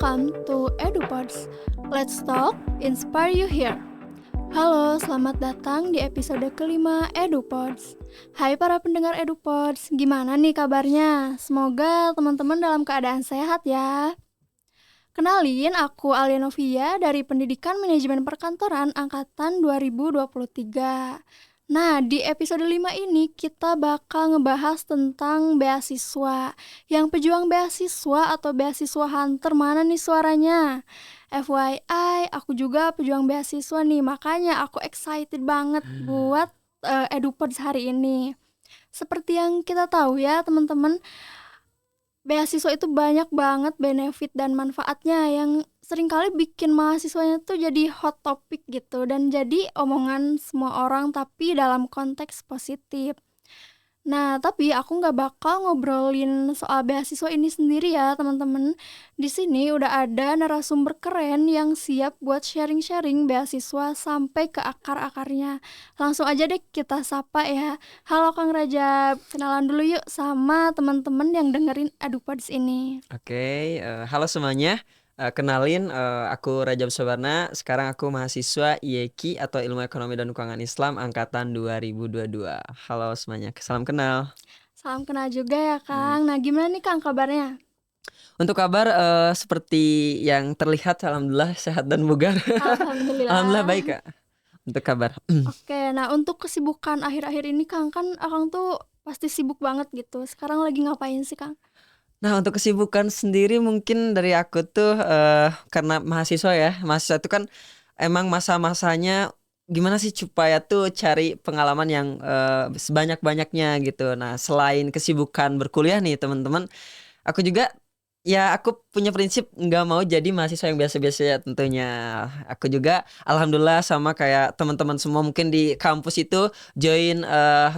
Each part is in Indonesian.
welcome to EduPods. Let's talk, inspire you here. Halo, selamat datang di episode kelima EduPods. Hai para pendengar EduPods, gimana nih kabarnya? Semoga teman-teman dalam keadaan sehat ya. Kenalin, aku Alia Novia dari Pendidikan Manajemen Perkantoran Angkatan 2023. Nah, di episode 5 ini kita bakal ngebahas tentang beasiswa. Yang pejuang beasiswa atau beasiswa hunter mana nih suaranya? FYI, aku juga pejuang beasiswa nih, makanya aku excited banget buat EduPods hari ini. Seperti yang kita tahu ya teman-teman, beasiswa itu banyak banget benefit dan manfaatnya yang seringkali bikin mahasiswanya tuh jadi hot topic gitu dan jadi omongan semua orang tapi dalam konteks positif. Nah, tapi aku nggak bakal ngobrolin soal beasiswa ini sendiri ya teman-teman. Di sini udah ada narasumber keren yang siap buat sharing-sharing beasiswa sampai ke akar-akarnya. Langsung aja deh kita sapa ya. Halo Kang Rajab, kenalan dulu yuk sama teman-teman yang dengerin EduPods ini. Oke, halo semuanya. Kenalin, aku Rajab Sobarna. Sekarang aku mahasiswa IEKI atau Ilmu Ekonomi dan Keuangan Islam angkatan 2022. Halo semuanya, salam kenal. Salam kenal juga ya Kang. Nah, gimana nih Kang kabarnya? Untuk kabar seperti yang terlihat, alhamdulillah sehat dan bugar. Alhamdulillah baik Kak. Untuk kabar. Oke, nah untuk kesibukan akhir-akhir ini Kang, kan Akang tuh pasti sibuk banget gitu. Sekarang lagi ngapain sih Kang? Nah, untuk kesibukan sendiri mungkin dari aku tuh karena mahasiswa ya. Mahasiswa itu kan emang masa-masanya gimana sih supaya tuh cari pengalaman yang sebanyak-banyaknya gitu. Nah, selain kesibukan berkuliah nih teman-teman, aku juga aku punya prinsip nggak mau jadi mahasiswa yang biasa-biasa ya tentunya. Aku juga alhamdulillah sama kayak teman-teman semua mungkin di kampus itu join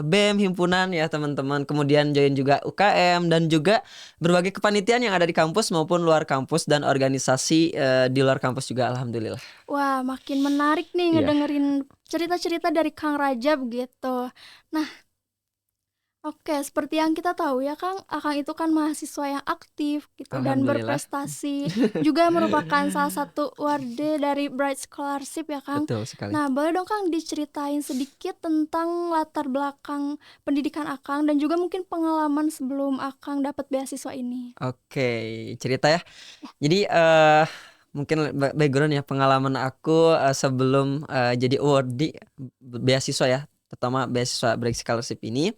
BEM himpunan ya teman-teman. Kemudian join juga UKM dan juga berbagai kepanitiaan yang ada di kampus maupun luar kampus dan organisasi di luar kampus juga alhamdulillah. Wah, makin menarik nih Iya. ngedengerin cerita-cerita dari Kang Rajab gitu. Nah, oke, seperti yang kita tahu ya Kang, Akang itu kan mahasiswa yang aktif gitu dan Alhamdulillah. berprestasi. Juga merupakan salah satu warde dari Bright Scholarship ya Kang. Betul sekali. Nah, boleh dong Kang diceritain sedikit tentang latar belakang pendidikan Akang dan juga mungkin pengalaman sebelum Akang dapat beasiswa ini. Oke, cerita ya. Jadi mungkin background ya pengalaman aku sebelum jadi awardee beasiswa ya, terutama beasiswa Bright Scholarship ini.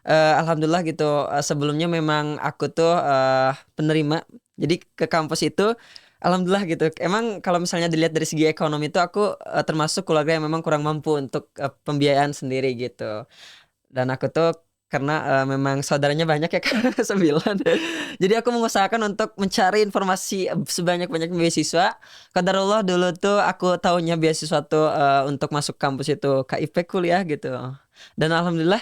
Alhamdulillah gitu. Sebelumnya memang aku tuh penerima. Jadi ke kampus itu alhamdulillah gitu. Emang kalau misalnya dilihat dari segi ekonomi itu aku termasuk keluarga yang memang kurang mampu untuk pembiayaan sendiri gitu. Dan aku tuh karena memang saudaranya banyak ya kan 9. Jadi aku mengusahakan untuk mencari informasi sebanyak-banyaknya beasiswa. Qadarullah dulu tuh aku tahunya beasiswa tuh untuk masuk kampus itu KIP kuliah gitu. Dan alhamdulillah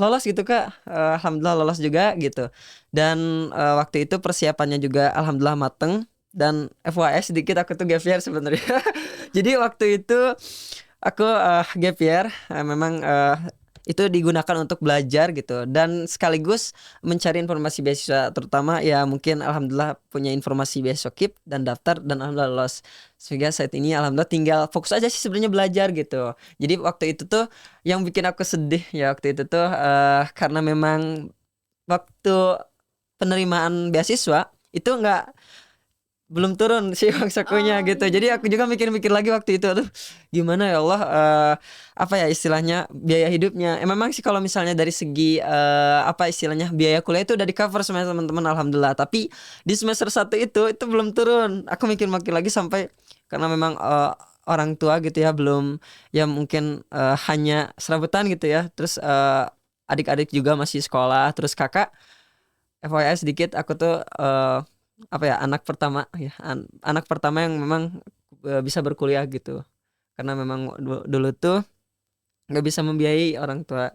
lolos gitu Kak. Alhamdulillah lolos juga gitu. Dan waktu itu persiapannya juga alhamdulillah mateng. Dan FYI sedikit aku tuh gap year sebenarnya. Jadi waktu itu aku gap year memang itu digunakan untuk belajar gitu dan sekaligus mencari informasi beasiswa, terutama ya mungkin alhamdulillah punya informasi beasiswa KIP dan daftar dan alhamdulillah lolos. Sehingga saat ini alhamdulillah tinggal fokus aja sih sebenarnya belajar gitu. Jadi waktu itu tuh yang bikin aku sedih ya waktu itu tuh karena memang waktu penerimaan beasiswa itu belum turun sih uang sakunya Oh gitu. Jadi iya. aku juga mikir-mikir lagi waktu itu, aduh gimana ya Allah, apa ya istilahnya biaya hidupnya. Memang sih kalau misalnya dari segi apa istilahnya biaya kuliah itu udah di cover sama teman-teman alhamdulillah. Tapi di semester 1 itu belum turun. Aku mikir-mikir lagi sampai karena memang orang tua gitu ya belum ya mungkin hanya serabutan gitu ya. Terus adik-adik juga masih sekolah, terus kakak FYI sedikit aku tuh apa ya anak pertama ya anak pertama yang memang bisa berkuliah gitu karena memang dulu tuh nggak bisa membiayai orang tua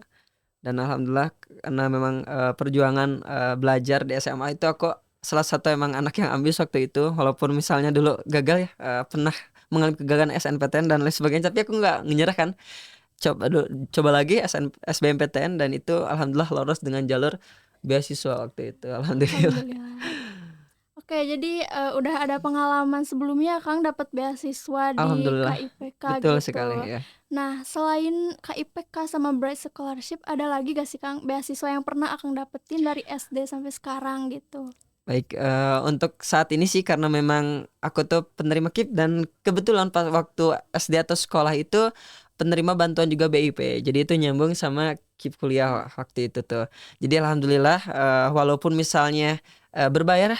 dan alhamdulillah karena memang perjuangan belajar di SMA itu aku salah satu emang anak yang ambis waktu itu walaupun misalnya dulu gagal ya pernah mengalami kegagalan SNPTN dan lain sebagainya tapi aku nggak menyerah kan coba lagi SBMPTN dan itu alhamdulillah lolos dengan jalur beasiswa waktu itu alhamdulillah. Alhamdulillah. Oke, jadi, udah ada pengalaman sebelumnya Kang dapat beasiswa di Alhamdulillah, KIPK betul sekali gitu. ya. Nah, selain KIPK sama Bright Scholarship, ada lagi gak sih Kang beasiswa yang pernah Akang dapetin dari SD sampai sekarang gitu? Baik, untuk saat ini sih karena memang aku tuh penerima KIP dan kebetulan pas waktu SD atau sekolah itu penerima bantuan juga BIP. Jadi itu nyambung sama KIP kuliah waktu itu tuh. Jadi alhamdulillah, walaupun misalnya, berbayar,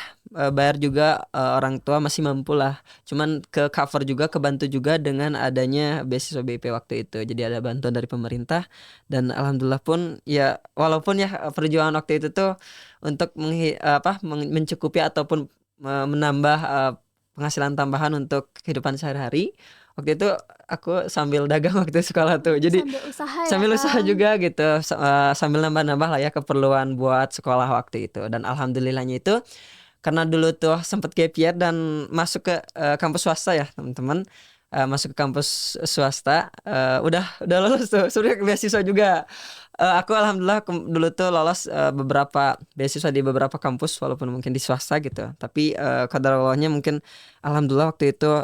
bayar juga, orang tua masih mampulah. Cuman ke-cover juga, kebantu juga dengan adanya beasiswa BIP waktu itu. Jadi ada bantuan dari pemerintah dan alhamdulillah pun ya walaupun ya, perjuangan waktu itu tuh untuk mencukupi ataupun menambah, penghasilan tambahan untuk kehidupan sehari-hari. Waktu itu aku sambil dagang waktu sekolah tuh. Jadi Sambil usaha ya sambil usaha Kang? juga gitu, sambil nambah-nambah lah ya keperluan buat sekolah waktu itu. Dan alhamdulillahnya itu karena dulu tuh sempet gap year dan masuk ke, kampus swasta ya teman-teman, masuk ke kampus swasta, udah lolos tuh sebenarnya beasiswa juga. Aku alhamdulillah dulu tuh lolos, beberapa beasiswa di beberapa kampus walaupun mungkin di swasta gitu. Tapi, qadarallahnya mungkin alhamdulillah waktu itu,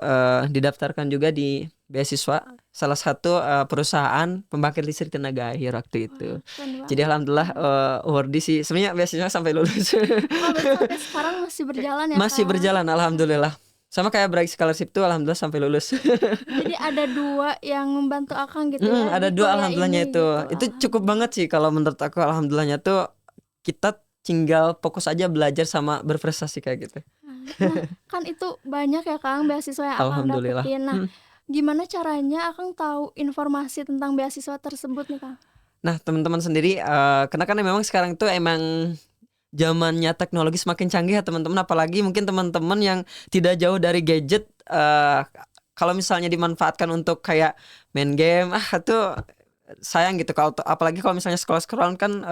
didaftarkan juga di beasiswa salah satu, perusahaan pembangkit listrik tenaga air waktu itu. Wah, keren Jadi banget. alhamdulillah, awardee sih sebenarnya beasiswanya sampai lulus. Oh, berarti sampai sekarang masih berjalan ya Masih Kang? berjalan alhamdulillah. Sama kayak Bright Scholarship tuh alhamdulillah sampai lulus. Jadi ada 2 yang membantu Akang gitu ya Ada di 2 kuliah alhamdulillahnya ini itu. gitu, Itu cukup banget alhamdulillah. sih kalau menurut aku alhamdulillahnya tuh kita tinggal fokus aja belajar sama berprestasi kayak gitu. Nah, kan itu banyak ya Kang beasiswa yang Akang Alhamdulillah. dapetin. Nah, gimana caranya Akang tahu informasi tentang beasiswa tersebut nih Kang? Nah, teman-teman sendiri, karena kan memang sekarang tuh emang zamannya teknologi semakin canggih ya teman-teman, apalagi mungkin teman-teman yang tidak jauh dari gadget, kalau misalnya dimanfaatkan untuk kayak main game, itu sayang gitu kalau apalagi kalau misalnya scroll-scroll kan,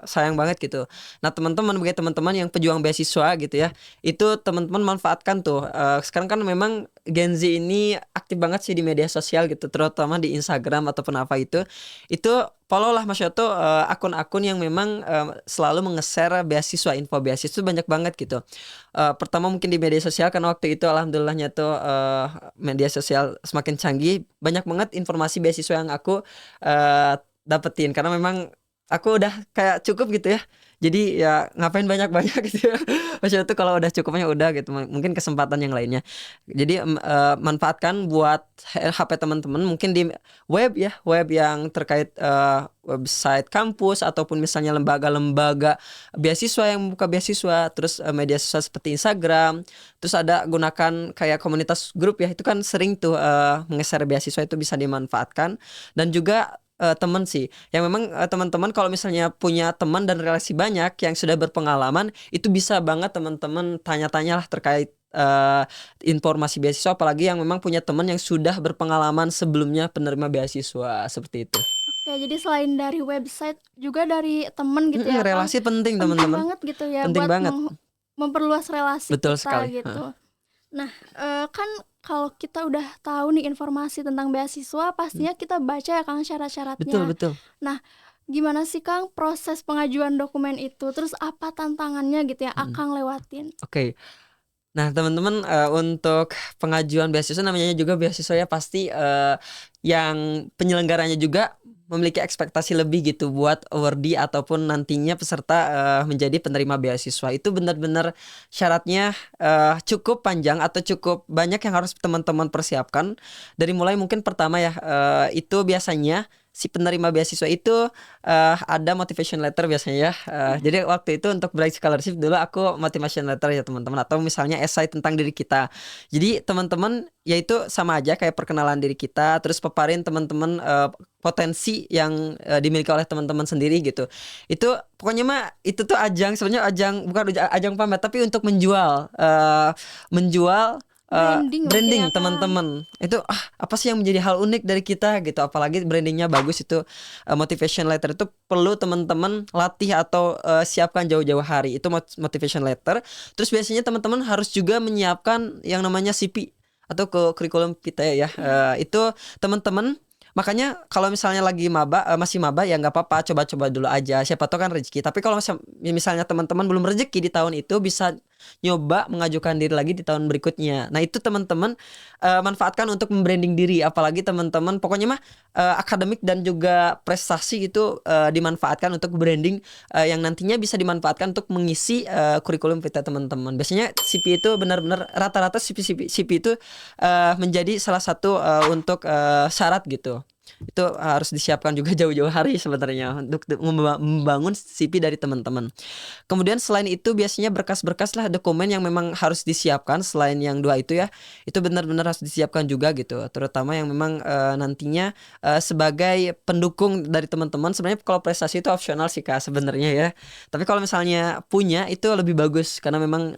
sayang banget gitu. Nah teman-teman bagi teman-teman yang pejuang beasiswa gitu ya, itu teman-teman manfaatkan tuh, sekarang kan memang Gen Z ini aktif banget sih di media sosial gitu, terutama di Instagram ataupun apa itu follow lah Mas tuh, akun-akun yang memang, selalu nge-share beasiswa, info beasiswa itu banyak banget gitu. Pertama mungkin di media sosial karena waktu itu alhamdulillahnya tuh, media sosial semakin canggih, banyak banget informasi beasiswa yang aku, dapetin karena memang aku udah kayak cukup gitu ya. Jadi ya ngapain banyak-banyak gitu ya. Maksudnya tuh kalau udah cukupnya udah gitu, mungkin kesempatan yang lainnya. Jadi, manfaatkan buat HP teman-teman mungkin di web ya, web yang terkait, website kampus ataupun misalnya lembaga-lembaga beasiswa yang membuka beasiswa, terus, media sosial seperti Instagram, terus ada gunakan kayak komunitas grup ya, itu kan sering tuh, nge-share beasiswa itu bisa dimanfaatkan dan juga, temen sih, yang memang, teman-teman kalau misalnya punya teman dan relasi banyak yang sudah berpengalaman, itu bisa banget teman-teman tanya-tanyalah terkait, informasi beasiswa apalagi yang memang punya teman yang sudah berpengalaman sebelumnya penerima beasiswa, seperti itu. Oke, jadi selain dari website juga dari temen gitu ya Kang, Relasi penting penting teman-teman, banget gitu ya penting buat banget. memperluas relasi Betul kita sekali, gitu. Nah, kan kalau kita udah tahu nih informasi tentang beasiswa, pastinya kita baca ya Kang betul syarat-syaratnya. betul, Nah, gimana sih Kang proses pengajuan dokumen itu? Terus apa tantangannya gitu ya mhm, Akang lewatin? oke. Nah teman-teman, untuk pengajuan beasiswa namanya juga beasiswa ya pasti, yang penyelenggaranya juga memiliki ekspektasi lebih gitu buat awardee ataupun nantinya peserta, menjadi penerima beasiswa. Itu benar-benar syaratnya, cukup panjang atau cukup banyak yang harus teman-teman persiapkan. Dari mulai mungkin pertama ya, itu biasanya si penerima beasiswa itu, ada motivation letter biasanya ya, Iya. jadi waktu itu untuk Bright Scholarship dulu aku motivation letter ya teman-teman atau misalnya esai tentang diri kita. Jadi teman-teman ya itu sama aja kayak perkenalan diri kita, terus paparin teman-teman, potensi yang, dimiliki oleh teman-teman sendiri gitu. Itu pokoknya mah itu tuh ajang sebenarnya ajang bukan ajang pamer tapi untuk menjual, Branding mungkin branding ya Kang? teman-teman. Itu, apa sih yang menjadi hal unik dari kita gitu, apalagi brandingnya bagus itu, motivation letter itu perlu teman-teman latih atau, siapkan jauh-jauh hari, itu motivation letter. Terus biasanya teman-teman harus juga menyiapkan yang namanya CV atau kurikulum kita ya, Iya. itu teman-teman makanya kalau misalnya lagi maba, masih maba ya nggak apa-apa coba-coba dulu aja, siapa tahu kan rezeki. Tapi kalau misalnya teman-teman belum rezeki di tahun itu bisa nyoba mengajukan diri lagi di tahun berikutnya. Nah, itu teman-teman manfaatkan untuk membranding diri, apalagi teman-teman pokoknya mah akademik dan juga prestasi itu dimanfaatkan untuk branding yang nantinya bisa dimanfaatkan untuk mengisi kurikulum kita teman-teman. Biasanya CP itu benar-benar rata-rata CP itu menjadi salah satu untuk syarat gitu. Itu harus disiapkan juga jauh-jauh hari sebenarnya untuk membangun CP dari teman-teman. Kemudian selain itu biasanya berkas-berkas lah dokumen yang memang harus disiapkan selain yang dua itu ya. Itu benar-benar harus disiapkan juga gitu. Terutama yang memang nantinya sebagai pendukung dari teman-teman. Sebenarnya kalau prestasi itu opsional sih Kak sebenarnya ya. Tapi kalau misalnya punya itu lebih bagus karena memang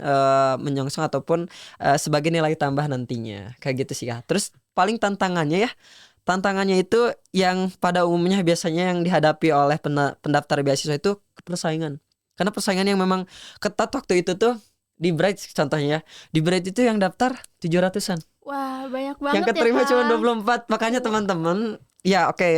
menyongsong ataupun sebagai nilai tambah nantinya. Kayak gitu sih Kak. Terus paling tantangannya ya. Tantangannya itu yang pada umumnya biasanya yang dihadapi oleh pendaftar beasiswa itu persaingan. Karena persaingan yang memang ketat waktu itu tuh di Bright contohnya ya. Di Bright itu yang daftar 700-an. Wah, banyak Yang banget ya keterima cuma Kang. 24. Makanya teman-teman, ya oke,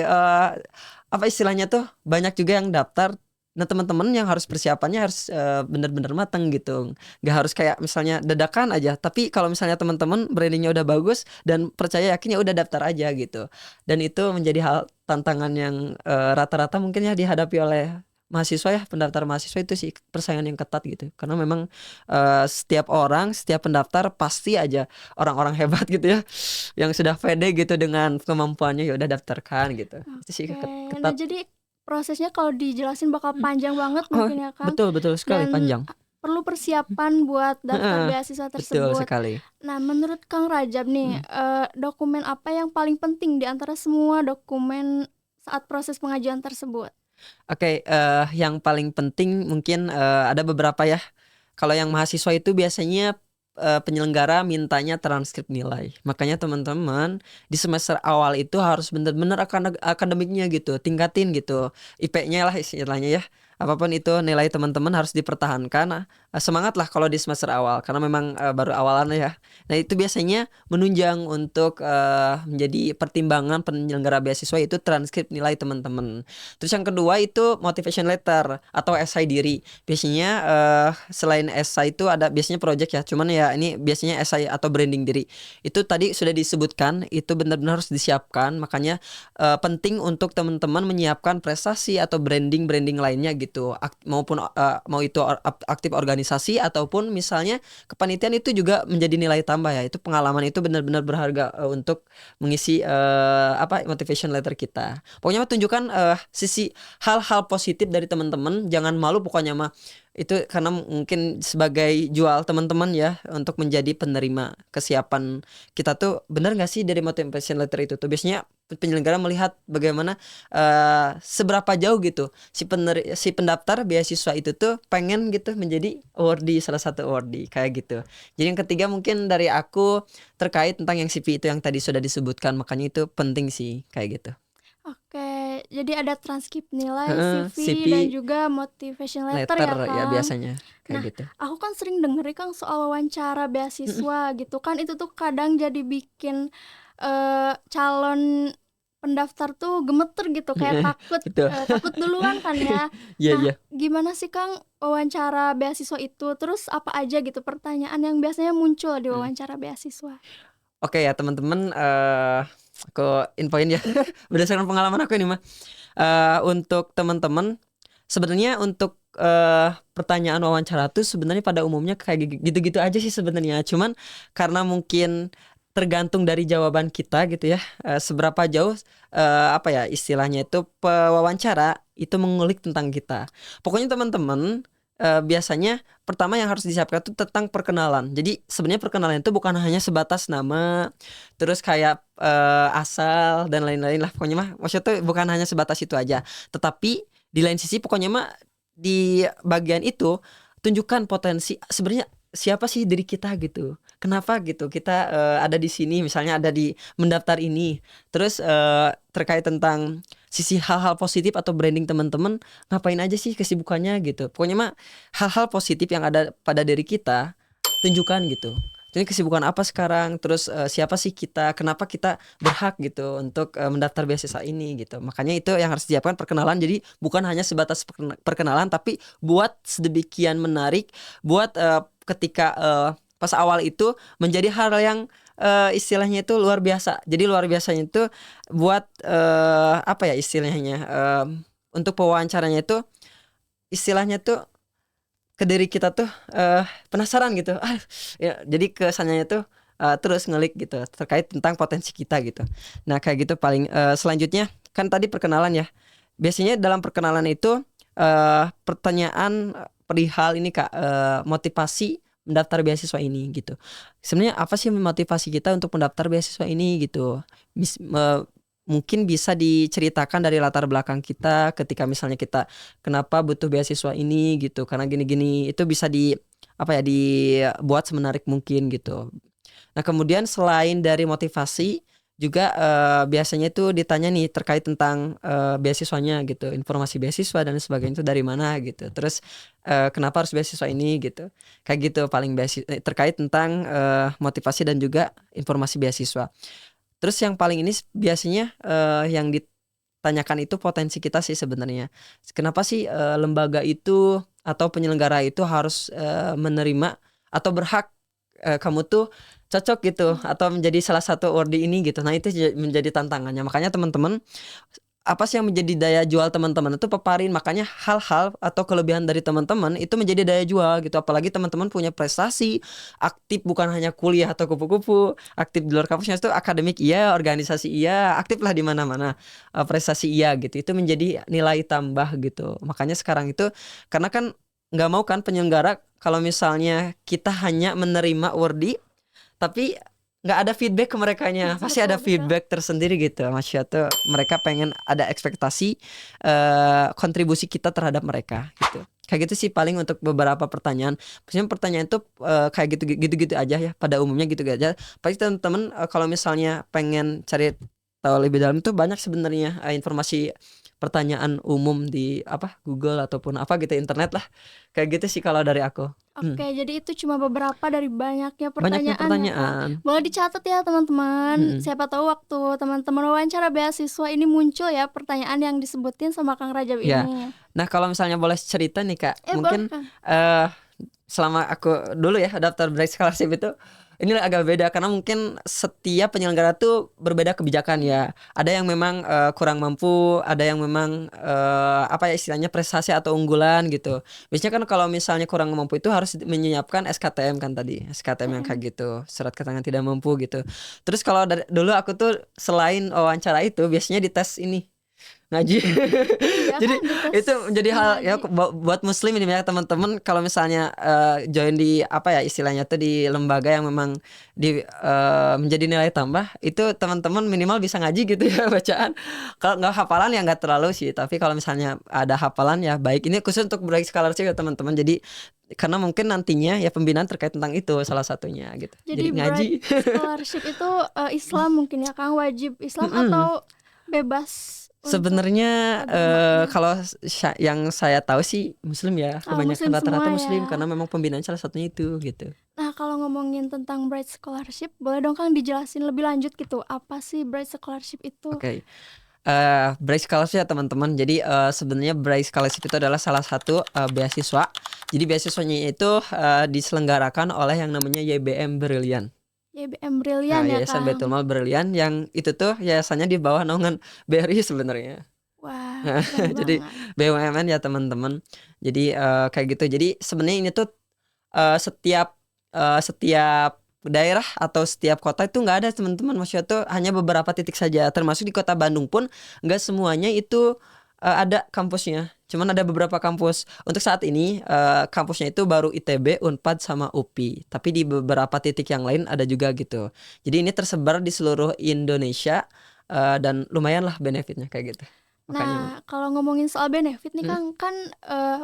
apa istilahnya tuh banyak juga yang daftar. Nah, teman-teman yang harus persiapannya harus benar-benar matang gitu. Nggak harus kayak misalnya dadakan aja. Tapi kalau misalnya teman-teman brandingnya udah bagus dan percaya yakin ya udah daftar aja gitu. Dan itu menjadi hal tantangan yang rata-rata mungkin ya dihadapi oleh mahasiswa ya, pendaftar mahasiswa itu sih persaingan yang ketat gitu. Karena memang setiap orang, setiap pendaftar pasti aja orang-orang hebat gitu ya yang sudah pede gitu dengan kemampuannya ya udah daftarkan gitu. Itu sih Oke. Nah, ketat. jadi prosesnya kalau dijelasin bakal panjang banget Oh, mungkin ya Kang. betul sekali Dan panjang. perlu persiapan buat daftar Heeh, beasiswa betul tersebut. sekali. Nah, menurut Kang Rajab nih, dokumen apa yang paling penting di antara semua dokumen saat proses pengajuan tersebut? Oke, yang paling penting mungkin ada beberapa ya. Kalau yang mahasiswa itu biasanya penyelenggara mintanya transkrip nilai. Makanya teman-teman di semester awal itu harus benar-benar akademiknya gitu, tingkatin gitu. IP-nya lah istilahnya ya. Apapun itu nilai teman-teman harus dipertahankan. Semangat lah kalau di semester awal karena memang baru awalan ya. Nah, itu biasanya menunjang untuk menjadi pertimbangan penyelenggara beasiswa itu transkrip nilai teman-teman. Terus yang kedua itu motivation letter atau esai diri. Biasanya selain esai itu ada biasanya project ya. Cuman ya ini biasanya esai atau branding diri. Itu tadi sudah disebutkan, itu benar-benar harus disiapkan. Makanya penting untuk teman-teman menyiapkan prestasi atau branding lainnya gitu. Maupun mau itu aktif organisasi ataupun misalnya kepanitiaan itu juga menjadi nilai tambah ya. Itu pengalaman itu benar-benar berharga untuk mengisi motivation letter kita. Pokoknya tunjukkan sisi hal-hal positif dari teman-teman, jangan malu pokoknya mah. Itu karena mungkin sebagai jual teman-teman ya untuk menjadi penerima kesiapan kita tuh benar nggak sih dari motivation letter itu tuh biasanya penyelenggara melihat bagaimana seberapa jauh gitu si pendaftar beasiswa itu tuh pengen gitu menjadi awardee, salah satu awardee kayak gitu. Jadi yang ketiga mungkin dari aku terkait tentang yang CV itu yang tadi sudah disebutkan, makanya itu penting sih kayak gitu. Oke, jadi ada transkrip nilai, Heeh, CV, CV dan juga motivation letter ya letter ya Kang. biasanya kayak Nah, gitu. aku kan sering denger nih Kang soal wawancara beasiswa gitu kan, itu tuh kadang jadi bikin calon pendaftar tuh gemeter gitu, kayak Betul. takut duluan kan ya. Iya, Nah, iya. gimana sih Kang wawancara beasiswa itu? Terus apa aja gitu pertanyaan yang biasanya muncul di Hmm. wawancara beasiswa? Oke ya teman-teman, aku infoin ya berdasarkan pengalaman aku ini mah. Untuk teman-teman sebenarnya untuk pertanyaan wawancara tuh sebenarnya pada umumnya kayak gitu-gitu aja sih sebenarnya. Cuman karena mungkin tergantung dari jawaban kita gitu ya, seberapa jauh apa ya istilahnya itu pewawancara itu mengulik tentang kita. Pokoknya teman-teman biasanya pertama yang harus disiapkan itu tentang perkenalan. Jadi sebenarnya perkenalan itu bukan hanya sebatas nama, terus kayak asal dan lain-lain lah. Pokoknya mah maksudnya tuh bukan hanya sebatas itu aja. Tetapi di lain sisi pokoknya mah di bagian itu tunjukkan potensi sebenarnya siapa sih diri kita gitu. Kenapa gitu kita ada di sini misalnya ada di mendaftar ini. Terus terkait tentang sisi hal-hal positif atau branding teman-teman ngapain aja sih kesibukannya gitu. Pokoknya mah hal-hal positif yang ada pada diri kita tunjukkan gitu. Jadi kesibukan apa sekarang, terus siapa sih kita, kenapa kita berhak gitu untuk mendaftar beasiswa ini gitu. Makanya itu yang harus disiapkan perkenalan. Jadi bukan hanya sebatas perkenalan, tapi buat sedemikian menarik, buat ketika pas awal itu menjadi hal yang istilahnya itu luar biasa. Jadi luar biasanya itu buat apa ya istilahnya, untuk pewawancaranya itu istilahnya tuh ke diri kita tuh penasaran gitu. Ya, jadi kesannya tuh terus ngelik gitu terkait tentang potensi kita gitu. Nah kayak gitu paling selanjutnya kan tadi perkenalan ya. Biasanya dalam perkenalan itu pertanyaan perihal ini Kak, motivasi mendaftar beasiswa ini gitu. Sebenarnya apa sih memotivasi kita untuk mendaftar beasiswa ini gitu. Mungkin bisa diceritakan dari latar belakang kita ketika misalnya kita kenapa butuh beasiswa ini gitu, karena gini-gini, itu bisa di apa ya dibuat semenarik mungkin gitu. Nah kemudian selain dari motivasi juga biasanya itu ditanya nih terkait tentang beasiswanya gitu, informasi beasiswa dan sebagainya itu dari mana gitu, terus kenapa harus beasiswa ini gitu, kayak gitu paling terkait tentang motivasi dan juga informasi beasiswa. Terus yang paling ini biasanya yang ditanyakan itu potensi kita sih sebenarnya. Kenapa sih lembaga itu atau penyelenggara itu harus menerima atau berhak kamu tuh cocok gitu atau menjadi salah satu awardee ini gitu. Nah itu menjadi tantangannya. Makanya teman-teman apa sih yang menjadi daya jual teman-teman itu paparin. Makanya hal-hal atau kelebihan dari teman-teman itu menjadi daya jual gitu. Apalagi teman-teman punya prestasi aktif, bukan hanya kuliah atau kupu-kupu, aktif di luar kampusnya itu akademik iya, organisasi iya, aktif lah di mana-mana, prestasi iya gitu. Itu menjadi nilai tambah gitu. Makanya sekarang itu karena kan nggak mau kan penyelenggara kalau misalnya kita hanya menerima awardee tapi nggak ada feedback ke merekanya, pasti ada feedback tersendiri gitu. Maksudnya tuh mereka pengen ada ekspektasi kontribusi kita terhadap mereka gitu. Kayak gitu sih paling untuk beberapa pertanyaan. Maksudnya pertanyaan itu kayak gitu aja ya, pada umumnya gitu aja. Pasti teman-teman kalau misalnya pengen cari tahu lebih dalam itu banyak sebenarnya informasi pertanyaan umum di apa Google ataupun apa gitu internet lah. Kayak gitu sih kalau dari aku. Oke, jadi itu cuma beberapa dari banyaknya Banyaknya pertanyaan ya Kak. pertanyaan. Boleh dicatat ya teman-teman. Mm-mm. Siapa tahu waktu teman-teman wawancara beasiswa ini muncul ya pertanyaan yang disebutin sama Kang Rajab Ya. ini. Nah kalau misalnya boleh cerita nih Kak, Boleh mungkin Kang. selama aku dulu ya daftar Bright Scholarship itu ini agak beda karena mungkin setiap penyelenggara tuh berbeda kebijakan ya. Ada yang memang kurang mampu, ada yang memang apa ya istilahnya prestasi atau unggulan gitu. Biasanya kan kalau misalnya kurang mampu itu harus menyiapkan SKTM kan tadi, SKTM yang kayak gitu, surat keterangan tidak mampu gitu. Terus kalau dari dulu aku tuh selain wawancara itu biasanya dites ini ngaji. Iya Jadi kan dites itu menjadi hal ya ngaji. buat muslim ini ya teman-teman kalau misalnya join di apa ya istilahnya tuh di lembaga yang memang menjadi nilai tambah itu teman-teman minimal bisa ngaji gitu ya bacaan. Kalau nggak hafalan ya nggak terlalu sih, tapi kalau misalnya ada hafalan ya baik. Ini khusus untuk Bright Scholarship ya teman-teman. Jadi karena mungkin nantinya ya pembinaan terkait tentang itu salah satunya gitu. Jadi ngaji. Bright Scholarship itu Islam mungkin ya Kang, wajib Islam atau bebas untuk Sebenarnya agamanya? kalau yang saya tahu sih muslim ya, kebanyakan Muslim rata-rata semua muslim ya. karena memang pembinaan salah satunya itu gitu. Nah, kalau ngomongin tentang Bright Scholarship, boleh dong Kang dijelasin lebih lanjut gitu, apa sih Bright Scholarship itu? Oke. Bright Scholarship ya teman-teman. Jadi sebenarnya Bright Scholarship itu adalah salah satu beasiswa. Jadi beasiswanya itu diselenggarakan oleh yang namanya YBM Brilliant. YBM Brilliant ya Yayasan Kang. Baitul Mal Brilliant yang itu tuh yayasannya di bawah naungan BRI sebenarnya. Wah, Nah, keren jadi banget. BUMN ya teman-teman. Jadi kayak gitu. Jadi sebenarnya ini tuh setiap daerah atau setiap kota itu nggak ada teman-teman. Maksudnya tuh hanya beberapa titik saja. Termasuk di kota Bandung pun nggak semuanya itu ada kampusnya. Cuman ada beberapa kampus. Untuk saat ini kampusnya itu baru ITB, Unpad sama UPI. Tapi di beberapa titik yang lain ada juga gitu. Jadi ini tersebar di seluruh Indonesia dan lumayan lah benefitnya kayak gitu. Makanya Nah, kalau ngomongin soal benefit nih Kang, kan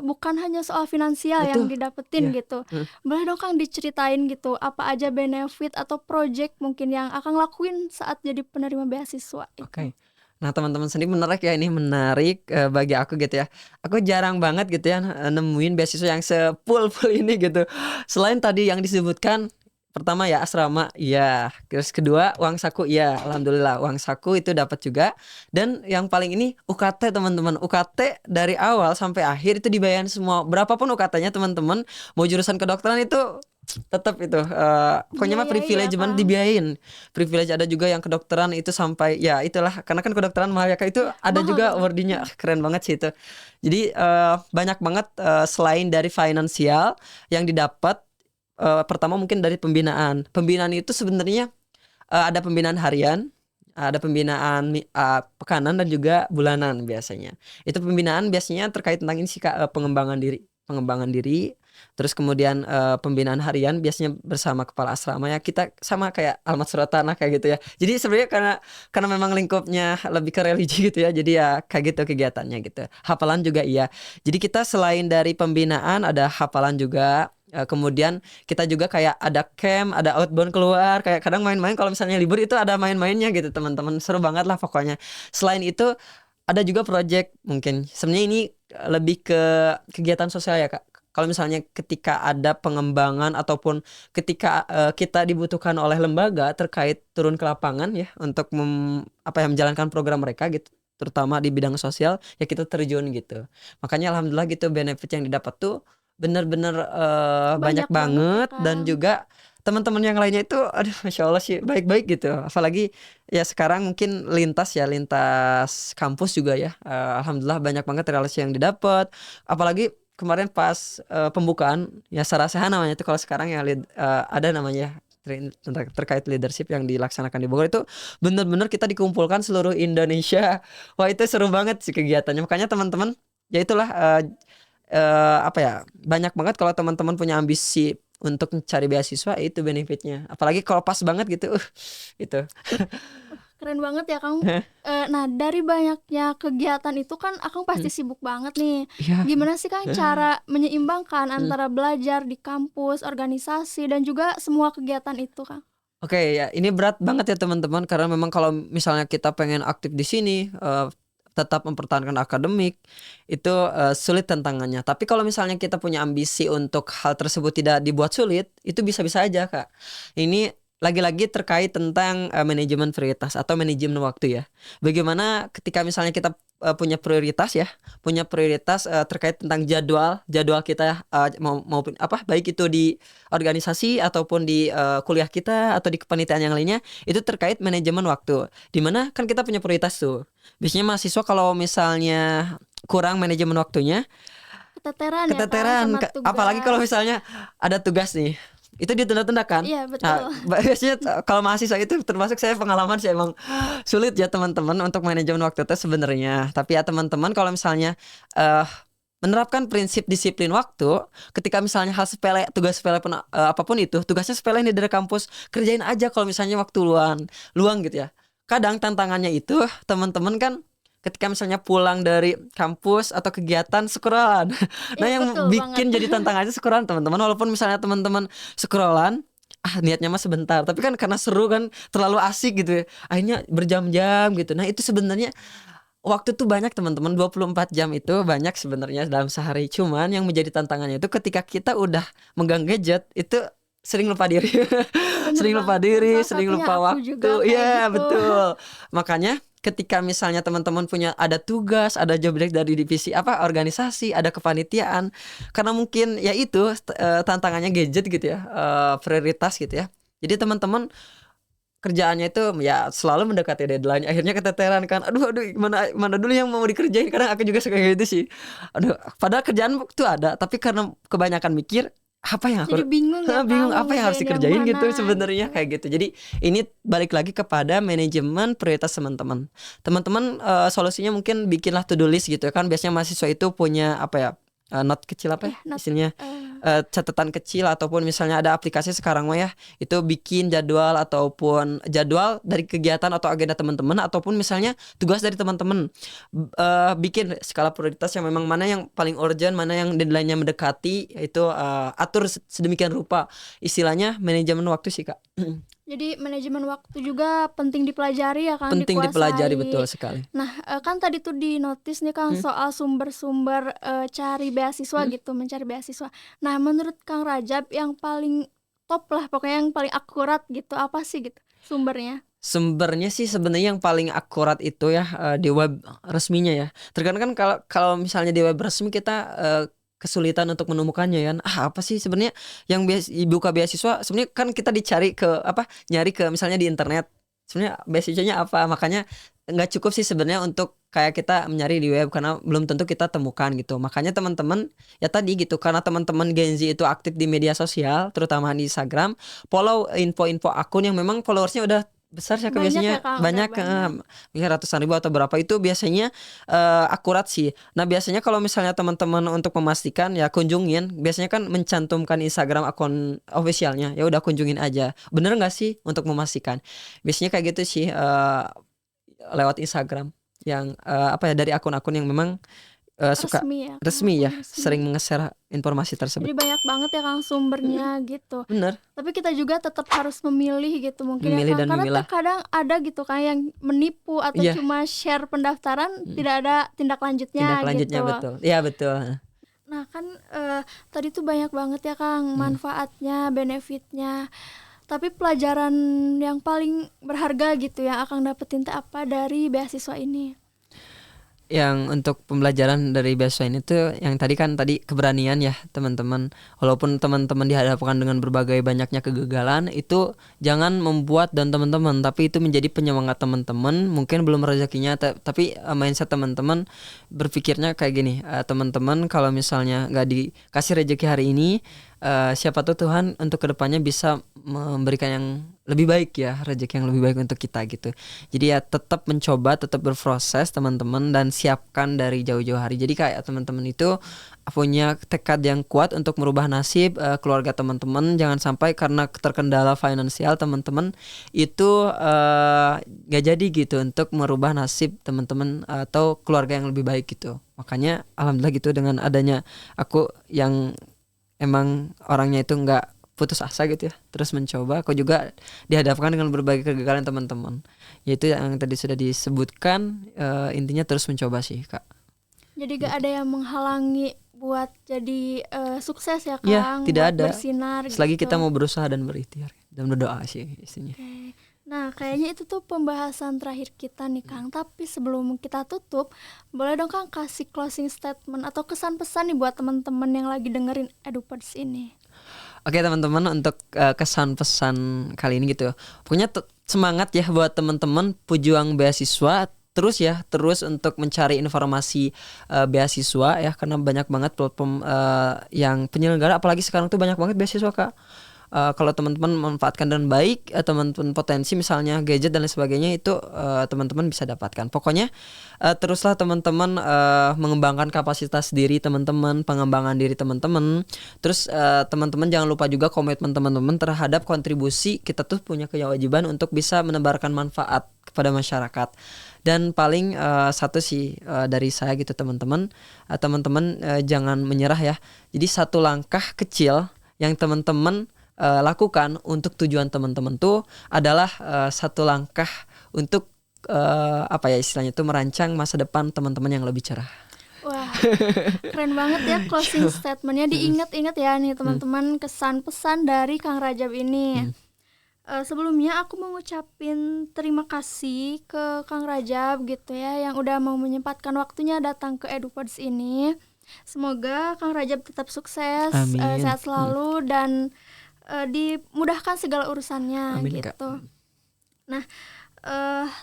bukan hanya soal finansial itu yang didapetin ya. gitu. Boleh dong Kang diceritain gitu, apa aja benefit atau project mungkin yang Akang lakuin saat jadi penerima beasiswa itu? Oke. Nah teman-teman sendiri menarik ya, ini menarik bagi aku gitu ya. Aku jarang banget gitu ya nemuin beasiswa yang sepul ini gitu. Selain tadi yang disebutkan pertama ya asrama, iya. Terus kedua uang saku, iya. Alhamdulillah uang saku itu dapat juga. Dan yang paling ini UKT teman-teman. UKT dari awal sampai akhir itu dibayarin semua. Berapapun UKT-nya teman-teman, mau jurusan kedokteran itu tetap itu. Pokoknya mah Dibiayai ya privilege banget Kang. dibiayain. Privilege ada juga yang kedokteran itu sampai ya itulah. Karena kan kedokteran mahal ya Kak, itu Ya, ada mahal juga banget. awardingnya. Keren banget sih itu. Jadi banyak banget selain dari finansial yang didapat. Pertama mungkin dari pembinaan. Pembinaan itu sebenarnya ada pembinaan harian, ada pembinaan pekanan dan juga bulanan biasanya. Itu pembinaan biasanya terkait tentang ini sih Kak, pengembangan diri. Terus kemudian pembinaan harian biasanya bersama kepala asrama ya, kita sama kayak Almat Suratana kayak gitu ya. Jadi sebenarnya karena memang lingkupnya lebih ke religi gitu ya. Jadi ya kayak gitu kegiatannya gitu. Hafalan juga iya. Jadi kita selain dari pembinaan ada hafalan juga. Kemudian kita juga kayak ada camp, ada outbound keluar, kayak kadang main-main kalau misalnya libur itu ada main-mainnya gitu teman-teman. Seru banget lah pokoknya. Selain itu ada juga project mungkin. Sebenarnya ini lebih ke kegiatan sosial ya Kak. Kalau misalnya ketika ada pengembangan ataupun ketika kita dibutuhkan oleh lembaga terkait turun ke lapangan ya untuk menjalankan program mereka gitu, terutama di bidang sosial ya kita terjun gitu. Makanya alhamdulillah gitu benefit yang didapat tuh bener-bener banyak Banyak banget ya banget dan Kang. juga teman-teman yang lainnya itu aduh masya Allah sih baik-baik gitu. Apalagi ya sekarang mungkin lintas kampus juga ya. Alhamdulillah banyak banget relasi yang didapat. Apalagi kemarin pas pembukaan ya Sarasehan namanya itu kalau sekarang ya ada namanya terkait leadership yang dilaksanakan di Bogor itu bener-bener kita dikumpulkan seluruh Indonesia. Wah itu seru banget sih kegiatannya. Makanya teman-teman ya itulah apa ya banyak banget kalau teman-teman punya ambisi untuk mencari beasiswa itu benefitnya. Apalagi kalau pas banget gitu, itu. Keren banget ya Kang. Nah dari banyaknya kegiatan itu kan Akang pasti sibuk banget nih. Iya. Gimana sih Kang cara menyeimbangkan antara belajar di kampus, organisasi, dan juga semua kegiatan itu Kang? Oke ya, ini berat banget ya teman-teman karena memang kalau misalnya kita pengen aktif di sini, tetap mempertahankan akademik itu sulit tantangannya. Tapi kalau misalnya kita punya ambisi untuk hal tersebut tidak dibuat sulit, itu bisa-bisa aja Kak. Ini lagi-lagi terkait tentang manajemen prioritas atau manajemen waktu ya. Bagaimana ketika misalnya kita punya prioritas terkait tentang jadwal kita maupun apa baik itu di organisasi ataupun di kuliah kita atau di kepanitiaan yang lainnya itu terkait manajemen waktu. Dimana kan kita punya prioritas tuh. Biasanya mahasiswa kalau misalnya kurang manajemen waktunya, Keteteran ya Kang keteteran. sama Apalagi kalau tugas. misalnya ada tugas nih, itu ditunda-tunda kan. Iya Nah, betul. biasanya kalau mahasiswa itu termasuk saya pengalaman sih emang sulit ya teman-teman untuk manajemen waktu itu sebenarnya. Tapi ya teman-teman kalau misalnya eh menerapkan prinsip disiplin waktu, ketika misalnya hal sepele, tugas sepele pun apapun itu, tugasnya sepele nih dari kampus, kerjain aja kalau misalnya waktu luang gitu ya. Kadang tantangannya itu teman-teman kan ketika misalnya pulang dari kampus atau kegiatan scrollan. Nah, Iya betul yang banget. bikin jadi tantangannya scrollan teman-teman, walaupun misalnya teman-teman scrollan niatnya mah sebentar, tapi kan karena seru kan terlalu asik gitu ya. Akhirnya berjam-jam gitu. Nah, itu sebenarnya waktu tuh banyak teman-teman 24 jam itu banyak sebenarnya dalam sehari. Cuman yang menjadi tantangannya itu ketika kita udah megang gadget itu sering lupa diri. Bener Sering lupa banget Kang. diri, Salah sering satunya lupa aku juga waktu. kayak Iya, gitu. betul. Makanya ketika misalnya teman-teman punya ada tugas, ada job desk dari divisi apa organisasi, ada kepanitiaan, karena mungkin ya itu tantangannya gadget gitu ya, prioritas gitu ya. Jadi teman-teman kerjaannya itu ya selalu mendekati deadline, akhirnya keteteran kan, aduh mana mana dulu yang mau dikerjain. Kadang aku juga suka kayak gitu sih, aduh padahal kerjaan tuh ada tapi karena kebanyakan mikir apa yang Jadi aku bingung ya bingung Kang mau apa yang harus ngerjain yang dikerjain gitu mana sebenarnya gitu. kayak gitu. Jadi ini balik lagi kepada manajemen prioritas teman-teman solusinya mungkin bikinlah to do list gitu kan. Biasanya mahasiswa itu punya apa ya, note kecil apa ya Iya, not istilahnya, eh, catatan kecil ataupun misalnya ada aplikasi sekarang mah ya itu bikin jadwal ataupun jadwal dari kegiatan atau agenda teman-teman ataupun misalnya tugas dari teman-teman. Bikin skala prioritas yang memang mana yang paling urgent, mana yang deadline-nya mendekati, itu atur sedemikian rupa. Istilahnya manajemen waktu sih Kak. Jadi manajemen waktu juga penting dipelajari ya Kang, Penting dipelajari betul dikuasai. sekali. Nah, kan tadi tuh di notice nih Kang soal sumber-sumber cari beasiswa gitu, mencari beasiswa. Nah, menurut Kang Rajab yang paling top lah, pokoknya yang paling akurat gitu, apa sih gitu sumbernya? Sumbernya sih sebenarnya yang paling akurat itu ya di web resminya ya. Terkadang kan kalau kalau misalnya di web resmi kita kesulitan untuk menemukannya ya. Apa sih sebenarnya yang buka beasiswa? Sebenarnya kan kita dicari ke apa? Nyari ke misalnya di internet. Sebenarnya beasiswanya apa? Makanya nggak cukup sih sebenarnya untuk kayak kita mencari di web karena belum tentu kita temukan gitu. Makanya teman-teman ya tadi gitu karena teman-teman Gen Z itu aktif di media sosial, terutama di Instagram, follow info-info akun yang memang followersnya udah besar sih Kak, Banyak ya biasanya Kang, udah banyak banyak. mungkin ratusan ribu atau berapa itu biasanya akurat sih. Nah biasanya kalau misalnya teman-teman untuk memastikan ya kunjungin, biasanya kan mencantumkan Instagram akun officialnya, ya udah kunjungin aja. Bener nggak sih untuk memastikan? Biasanya kayak gitu sih lewat Instagram yang apa ya dari akun-akun yang memang suka Resmi ya Kang, resmi ya, akun sering resmi. nge-share informasi tersebut. Jadi banyak banget ya Kang Mm-mm, sumbernya gitu. bener, Tapi kita juga tetap harus memilih gitu mungkin ya memilih Kang. dan Karena memilah. terkadang ada gitu kan yang menipu atau Iya, cuma share pendaftaran mm, tidak ada tindak tindak lanjutnya lanjutnya gitu. betul. Iya betul. Nah kan tadi tuh banyak banget ya Kang Mm. manfaatnya, benefitnya. Tapi pelajaran yang paling berharga gitu yang akan dapetin teh apa dari beasiswa ini? Yang untuk pembelajaran dari beasiswa ini tuh yang tadi kan tadi keberanian ya teman-teman. Walaupun teman-teman dihadapkan dengan berbagai banyaknya kegagalan, itu jangan membuat dan teman-teman, tapi itu menjadi penyemangat teman-teman. Mungkin belum rezekinya, tapi mindset teman-teman berpikirnya kayak gini, teman-teman kalau misalnya nggak dikasih rezeki hari ini, siapa tuh Tuhan untuk kedepannya bisa memberikan yang lebih baik ya, rezeki yang lebih baik untuk kita gitu. Jadi ya tetap mencoba, tetap berproses teman-teman dan siapkan dari jauh-jauh hari. Jadi kayak teman-teman itu punya tekad yang kuat untuk merubah nasib keluarga teman-teman. Jangan sampai karena terkendala finansial teman-teman itu gak jadi gitu untuk merubah nasib teman-teman atau keluarga yang lebih baik gitu. Makanya alhamdulillah gitu dengan adanya aku yang emang orangnya itu nggak putus asa gitu ya, terus mencoba. Aku juga dihadapkan dengan berbagai kegagalan teman-teman, yaitu yang tadi sudah disebutkan, intinya terus mencoba sih Kak Jadi gak gitu. ada yang menghalangi buat jadi sukses ya Ya Kang, tidak buat ada, bersinar selagi gitu. kita mau berusaha dan berikhtiar dan berdoa sih isinya. Oke. Nah, kayaknya itu tuh pembahasan terakhir kita nih Kang. Tapi sebelum kita tutup, boleh dong Kang kasih closing statement atau kesan pesan nih buat teman-teman yang lagi dengerin EduPods ini. Oke teman-teman, untuk kesan pesan kali ini gitu, pokoknya semangat ya buat teman-teman pejuang beasiswa. Terus ya, terus untuk mencari informasi beasiswa ya, karena banyak banget platform yang penyelenggara, apalagi sekarang tuh banyak banget beasiswa Kak. Kalau teman-teman memanfaatkan dengan baik, teman-teman potensi misalnya gadget dan lain sebagainya itu teman-teman bisa dapatkan. Pokoknya teruslah teman-teman mengembangkan kapasitas diri teman-teman, pengembangan diri teman-teman. Terus teman-teman jangan lupa juga komitmen teman-teman terhadap kontribusi. Kita tuh punya kewajiban untuk bisa menebarkan manfaat kepada masyarakat. Dan paling satu sih dari saya gitu teman-teman, teman-teman jangan menyerah ya. Jadi satu langkah kecil yang teman-teman lakukan untuk tujuan teman-teman tuh adalah satu langkah untuk apa ya istilahnya tuh merancang masa depan teman-teman yang lebih cerah. Wah, keren banget ya closing statementnya. Diingat-ingat ya nih Hmm, teman-teman kesan pesan dari Kang Rajab ini. hmm. Sebelumnya aku mau ngucapin terima kasih ke Kang Rajab gitu ya yang udah mau menyempatkan waktunya datang ke EduPods ini. Semoga Kang Rajab tetap sukses, Amin. sehat selalu dan dimudahkan segala urusannya Amin Kak. gitu. Nah,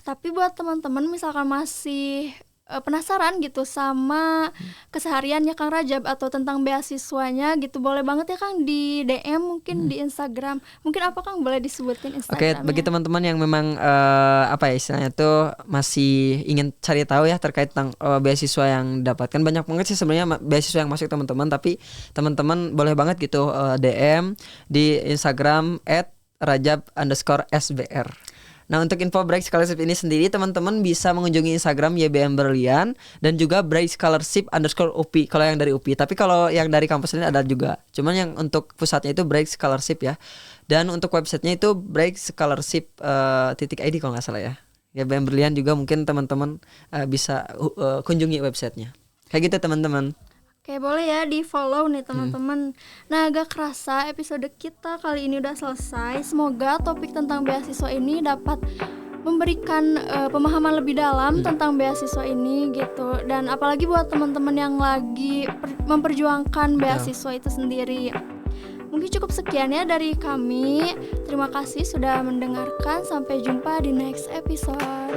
tapi buat teman-teman misalkan masih penasaran gitu sama kesehariannya Kang Rajab atau tentang beasiswanya gitu, boleh banget ya Kang di DM mungkin Hmm. di Instagram. Mungkin apa Kang boleh disebutin Oke, bagi Instagramnya? teman-teman yang memang apa ya istilahnya tuh masih ingin cari tahu ya terkait tentang beasiswa yang dapatkan, banyak banget sih sebenarnya beasiswa yang masuk teman-teman, tapi teman-teman boleh banget gitu DM di Instagram @rajab_sbr. Nah untuk info Bright Scholarship ini sendiri teman-teman bisa mengunjungi Instagram YBM Berlian dan juga Bright Scholarship_UPI kalau yang dari UPI. Tapi kalau yang dari kampus ini ada juga. Cuman yang untuk pusatnya itu Bright Scholarship ya. Dan untuk websitenya itu Bright Scholarship .id kalau nggak salah ya. YBM Berlian juga mungkin teman-teman bisa kunjungi websitenya. Kayak gitu teman-teman. Oke, boleh ya di-follow nih teman-teman. Nah, agak kerasa episode kita kali ini udah selesai. Semoga topik tentang beasiswa ini dapat memberikan pemahaman lebih dalam tentang beasiswa ini gitu. Dan apalagi buat teman-teman yang lagi memperjuangkan beasiswa itu sendiri. Mungkin cukup sekian ya dari kami. Terima kasih sudah mendengarkan. Sampai jumpa di next episode.